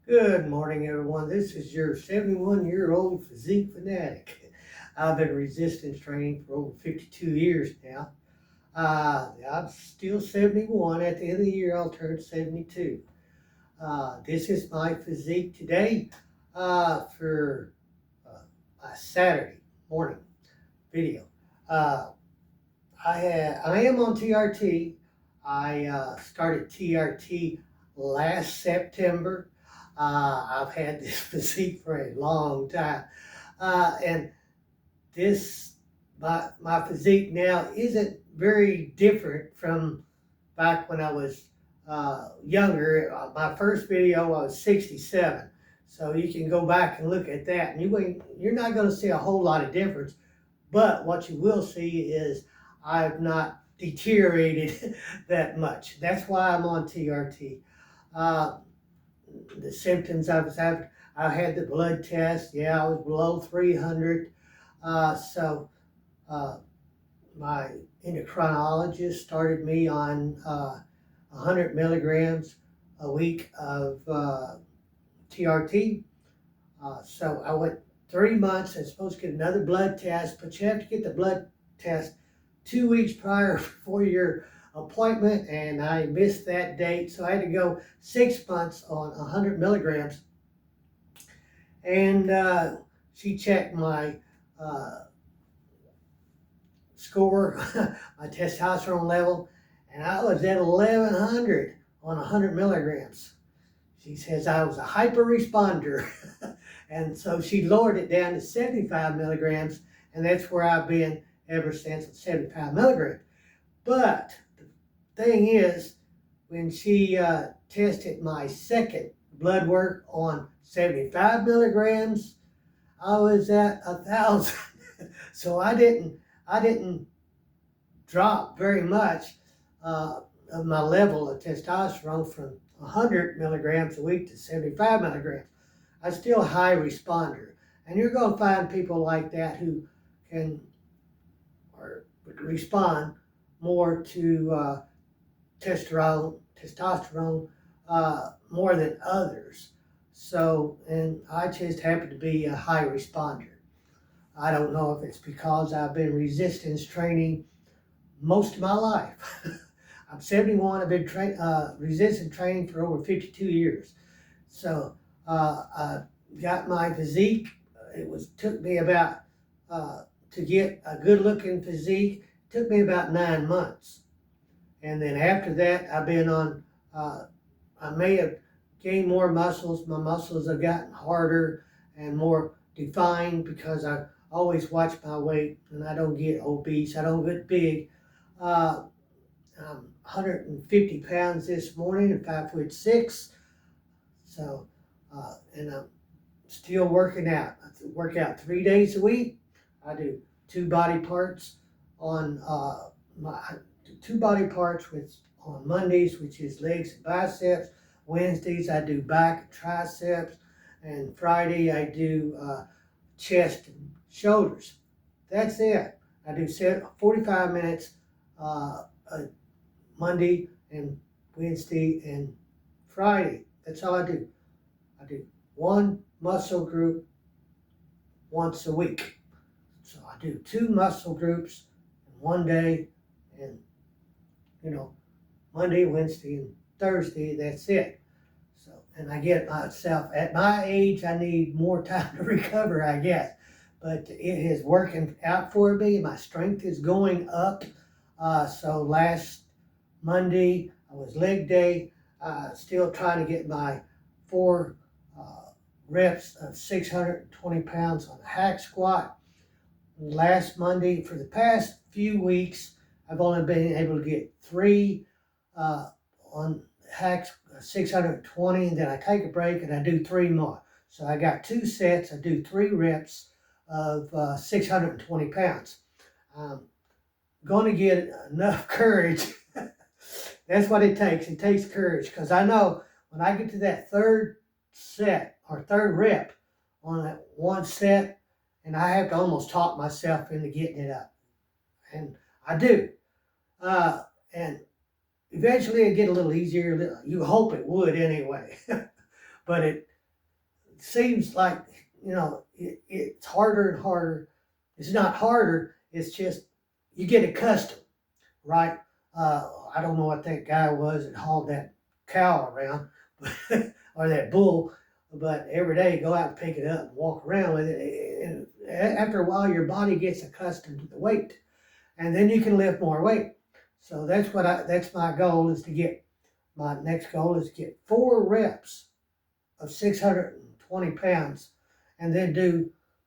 Good morning, everyone. This is your 71-year-old Physique Fanatic. I've been resistance training for over 52 years now. I'm still 71. At the end of the year, I'll turn 72. This is my physique today for my Saturday morning video. Uh, I am on TRT. I started TRT last September. I've had this physique for a long time, and this my physique now isn't very different from back when I was younger. My first video, I was 67, so you can go back and look at that, and you're not going to see a whole lot of difference. But what you will see is I've not deteriorated that much. That's why I'm on TRT. Uh, the symptoms I was having, I had the blood test. Yeah, I was below 300. So my endocrinologist started me on 100 milligrams a week of TRT. So I went 3 months. I'm supposed to get another blood test, but you have to get the blood test 2 weeks prior for your appointment, and I missed that date, so I had to go 6 months on 100 milligrams. And she checked my score, my testosterone level, and I was at 1100 on 100 milligrams. She says I was a hyper responder. And so she lowered it down to 75 milligrams, and that's where I've been ever since, at 75 milligrams. But the thing is, when she tested my second blood work on 75 milligrams, I was at 1,000. So I didn't drop very much of my level of testosterone from 100 milligrams a week to 75 milligrams. I'm still a high responder. And you're going to find people like that who can or respond more to testosterone more than others. So, and I just happen to be a high responder. I don't know if it's because I've been resistance training most of my life. I'm 71. I've been resistance training for over 52 years. So I got my physique. Took me about to get a good looking physique. Took me about 9 months, and then after that, I've been on. I may have gained more muscles. My muscles have gotten harder and more defined because I always watch my weight and I don't get obese. I don't get big. Uh, I'm 150 pounds this morning and 5'6". So, and I'm still working out. I work out 3 days a week. I do two body parts on my two body parts with on Mondays, which is legs and biceps. Wednesdays I do back and triceps, and Friday I do chest and shoulders. That's it. I do 45 minutes Monday and Wednesday and Friday. That's all I do. I do one muscle group once a week. So I do two muscle groups in one day, and Monday, Wednesday, and Thursday, that's it. So, and I get myself, at my age, I need more time to recover, I guess. But it is working out for me. My strength is going up. So last Monday, I was leg day, still trying to get my 4 reps of 620 pounds on a hack squat. Last Monday, for the past few weeks, I've only been able to get 3 on hacks, 620, and then I take a break and I do 3 more. So I got 2 sets, I do 3 reps of 620 pounds. I'm going to get enough courage. That's what it takes. It takes courage, because I know when I get to that third set or third rep on that one set, and I have to almost talk myself into getting it up. And I do. And eventually it get a little easier. You hope it would anyway. But it seems like, it's harder and harder. It's not harder, it's just you get accustomed, right? I don't know what that guy was that hauled that cow around or that bull, but every day go out and pick it up and walk around with it. And after a while, your body gets accustomed to the weight, and then you can lift more weight. So that's my goal is to get, my next goal is to get 4 reps of 620 pounds and then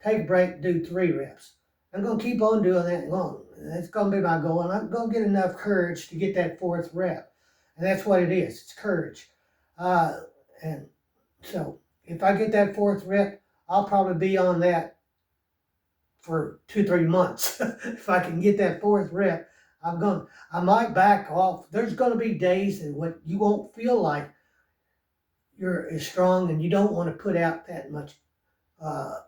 take a break, do 3 reps. I'm going to keep on doing that long. That's going to be my goal, and I'm going to get enough courage to get that 4th rep. And that's what it is. It's courage. And so if I get that 4th rep, I'll probably be on that for 2-3 months. If I can get that 4th rep, I might back off. There's going to be days that what you won't feel like you're as strong, and you don't want to put out that much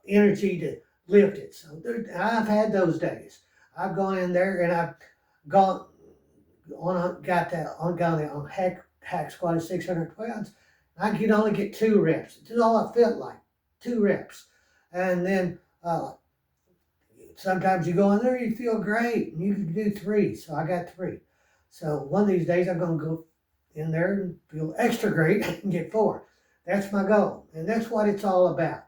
energy to lift it. So I've had those days. I've gone in there and I've gone on, got on hack squat at 600 pounds. I could only get 2 reps. That's all I felt like, 2 reps. And then sometimes you go in there, you feel great, and you can do 3. So I got 3. So one of these days I'm going to go in there and feel extra great and get 4. That's my goal, and that's what it's all about.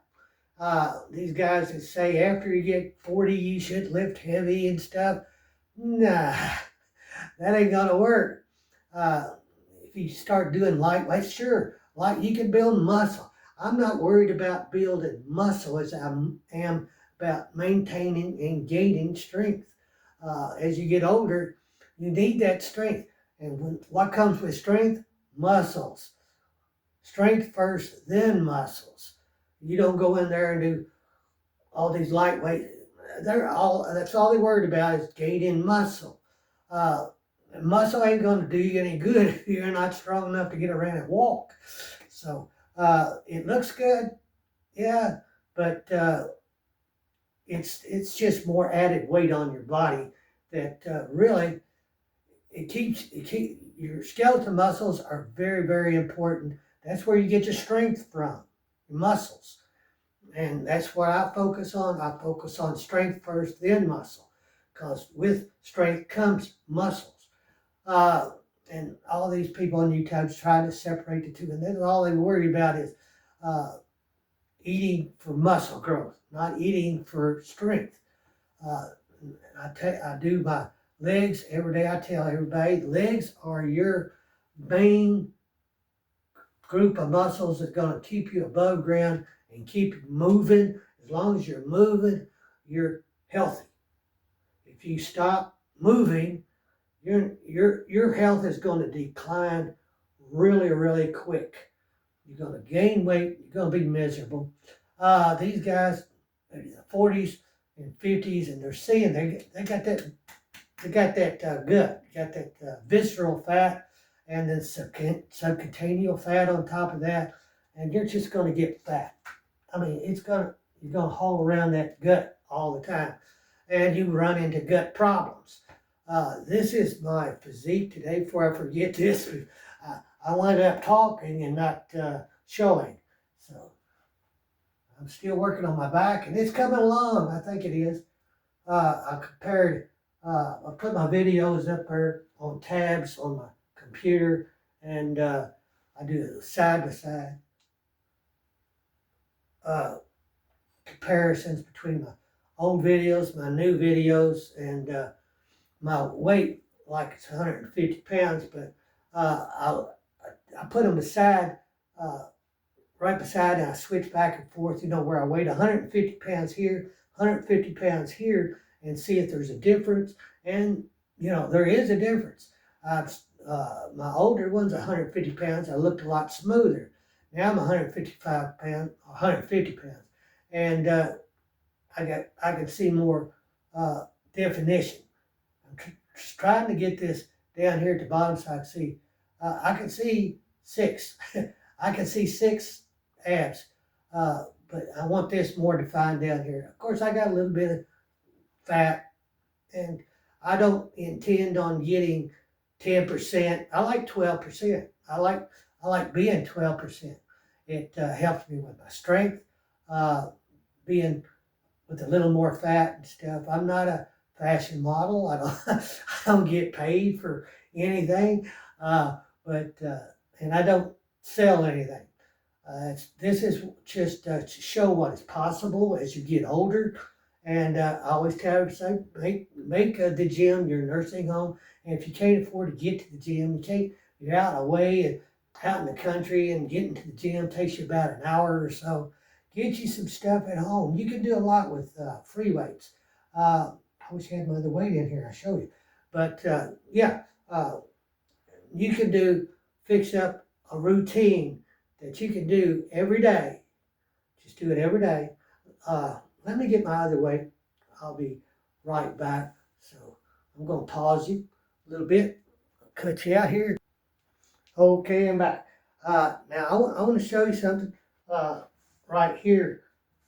These guys that say after you get 40 you should lift heavy and stuff, nah, that ain't gonna work. If you start doing lightweight, sure, you can build muscle. I'm not worried about building muscle as I am about maintaining and gaining strength. As you get older, you need that strength. And what comes with strength? Muscles. Strength first, then muscles. You don't go in there and do all these lightweight. That's all they're worried about is gaining muscle. Muscle ain't going to do you any good if you're not strong enough to get around and walk. So it looks good, yeah, but it's just more added weight on your body that really it keeps your skeletal muscles are very, very important. That's where you get your strength from, your muscles. And that's what I focus on. I focus on strength first, then muscle. Because with strength comes muscles. And all these people on YouTube try to separate the two. And then all they worry about is eating for muscle growth, not eating for strength. I do my legs every day. I tell everybody, legs are your main group of muscles that's going to keep you above ground and keep you moving. As long as you're moving, you're healthy. If you stop moving, your health is going to decline really, really quick. You're going to gain weight. You're going to be miserable. These guys, in the 40s and 50s, and they're seeing they got that gut, got that visceral fat, and then subcutaneous fat on top of that, and you're just going to get fat. I mean, you're going to haul around that gut all the time, and you run into gut problems. This is my physique today. Before I forget this, I wound up talking and not showing. So I'm still working on my back, and it's coming along. I think it is. I put my videos up there on tabs on my computer, and I do side by side comparisons between my old videos, my new videos, and my weight, like it's 150 pounds, but I put them beside, right beside, and I switch back and forth, where I weighed 150 pounds here, 150 pounds here, and see if there's a difference. And, there is a difference. My older one's 150 pounds. I looked a lot smoother. Now I'm 150 pounds. And I can see more definition. I'm just trying to get this down here at the bottom so I can see. I can see 6. I can see 6 abs. But I want this more defined down here. Of course, I got a little bit of fat, and I don't intend on getting 10%. I like 12%. I like being 12%. It helps me with my strength, being with a little more fat and stuff. I'm not a fashion model. I don't I don't get paid for anything, but and I don't sell anything. This is just to show what is possible as you get older. And I always tell to say, make the gym your nursing home. And if you can't afford to get to the gym, you're out away and out in the country, and getting to the gym takes you about an hour or so. Get you some stuff at home. You can do a lot with free weights. I wish I had my other weight in here. I'll show you. But yeah, you can fix up a routine that you can do every day. Just do it every day. Let me get my other weight. I'll be right back. So I'm going to pause you a little bit. Cut you out here. Okay, I'm back. Now I want to show you something right here.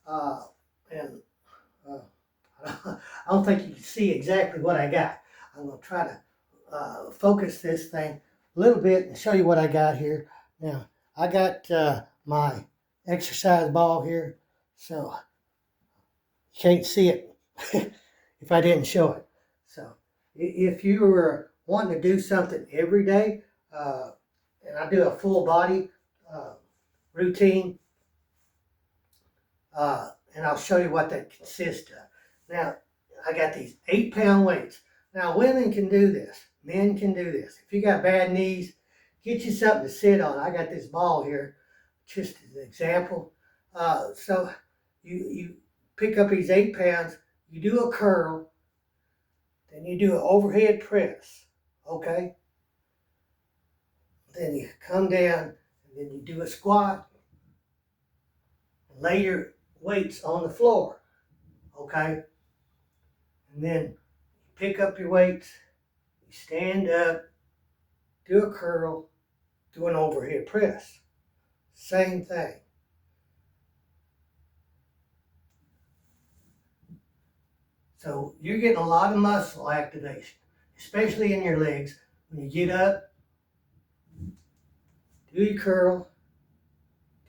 And I don't think you can see exactly what I got. I'm going to try to focus this thing a little bit and show you what I got here. Now, I got my exercise ball here, so you can't see it if I didn't show it. So if you were wanting to do something every day, and I do a full body routine, and I'll show you what that consists of. Now, I got these 8-pound weights. Now, women can do this. Men can do this. If you got bad knees, get you something to sit on. I got this ball here, just as an example. So you pick up these 8 pounds, you do a curl, then you do an overhead press, okay? Then you come down, and then you do a squat, and lay your weights on the floor, okay? And then you pick up your weights, you stand up, do a curl, do an overhead press. Same thing. So you're getting a lot of muscle activation, especially in your legs. When you get up, do your curl,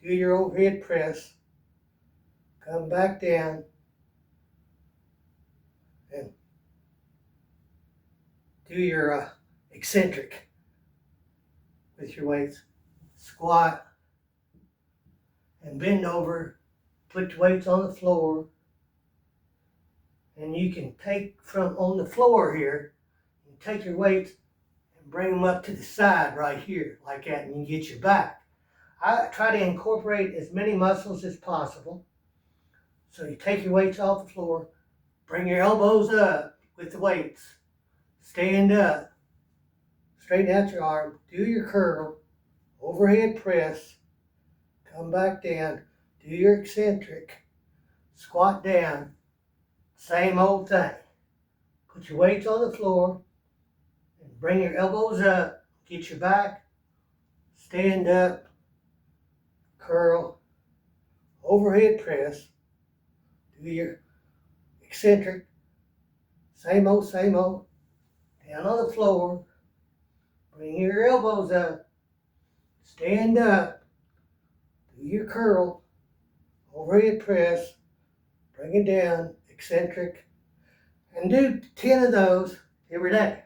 do your overhead press, come back down, and do your eccentric with your weights. Squat and bend over, put the weights on the floor, and you can take from on the floor here, and take your weights and bring them up to the side right here, like that, and you get your back. I try to incorporate as many muscles as possible. So you take your weights off the floor, bring your elbows up with the weights, stand up, straighten out your arm, do your curl, overhead press, come back down, do your eccentric, squat down, same old thing. Put your weights on the floor and bring your elbows up, get your back, stand up, curl, overhead press, do your eccentric, same old, down on the floor, bring your elbows up, stand up, do your curl, overhead press, bring it down, eccentric, and do 10 of those every day.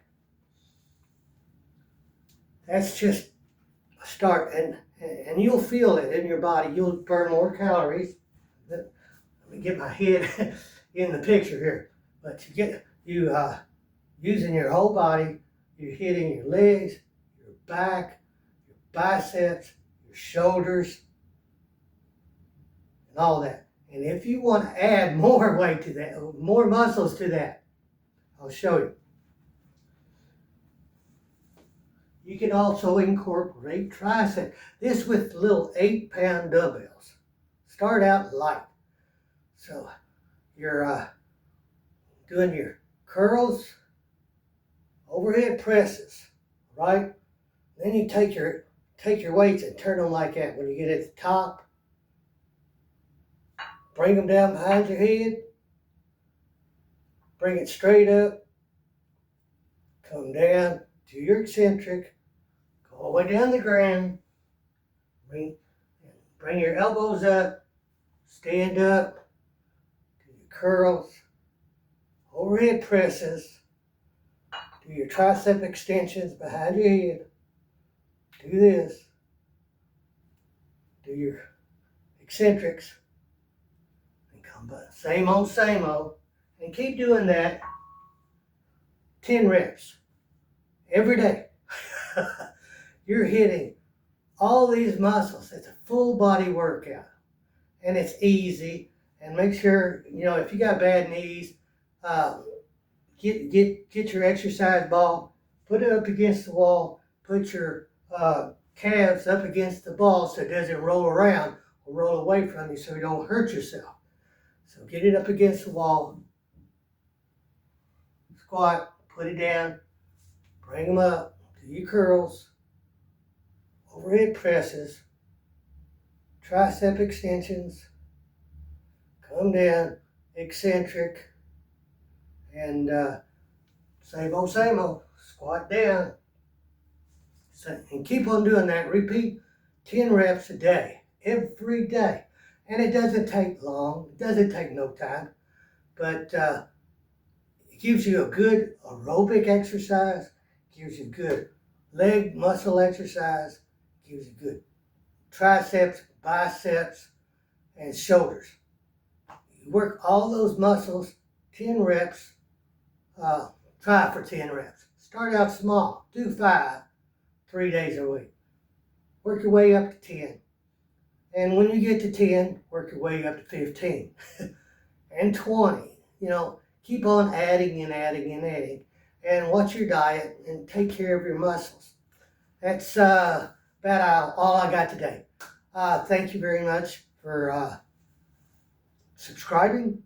That's just a start, and you'll feel it in your body. You'll burn more calories. Let me get my head in the picture here. But you using your whole body, you're hitting your legs, your back, your biceps, your shoulders, and all that. And if you want to add more weight to that, more muscles to that, I'll show you. You can also incorporate triceps. This with little 8-pound dumbbells. Start out light. So you're doing your curls, overhead presses, right? Then you take your weights and turn them like that. When you get at the top, bring them down behind your head, bring it straight up, come down, do your eccentric, go all the way down the ground, Bring your elbows up, stand up, do your curls, overhead presses, do your tricep extensions behind your head, do this, do your eccentrics, and come back. Same old, and keep doing that 10 reps every day. You're hitting all these muscles. It's a full body workout, and it's easy. And make sure, if you got bad knees, get your exercise ball, put it up against the wall, put your calves up against the ball so it doesn't roll around or roll away from you so you don't hurt yourself. So get it up against the wall, squat, put it down, bring them up, do your curls, overhead presses, tricep extensions, come down, eccentric, and same old, squat down. So, and keep on doing that. Repeat 10 reps a day, every day. And it doesn't take long, it doesn't take no time, but it gives you a good aerobic exercise, gives you good leg muscle exercise, gives you good triceps, biceps, and shoulders. You work all those muscles, 10 reps, try for 10 reps. Start out small, do 5, 3 days a week. Work your way up to 10. And when you get to 10, work your way up to 15 and 20. Keep on adding and adding and adding. And watch your diet and take care of your muscles. That's about all I got today. Thank you very much for subscribing,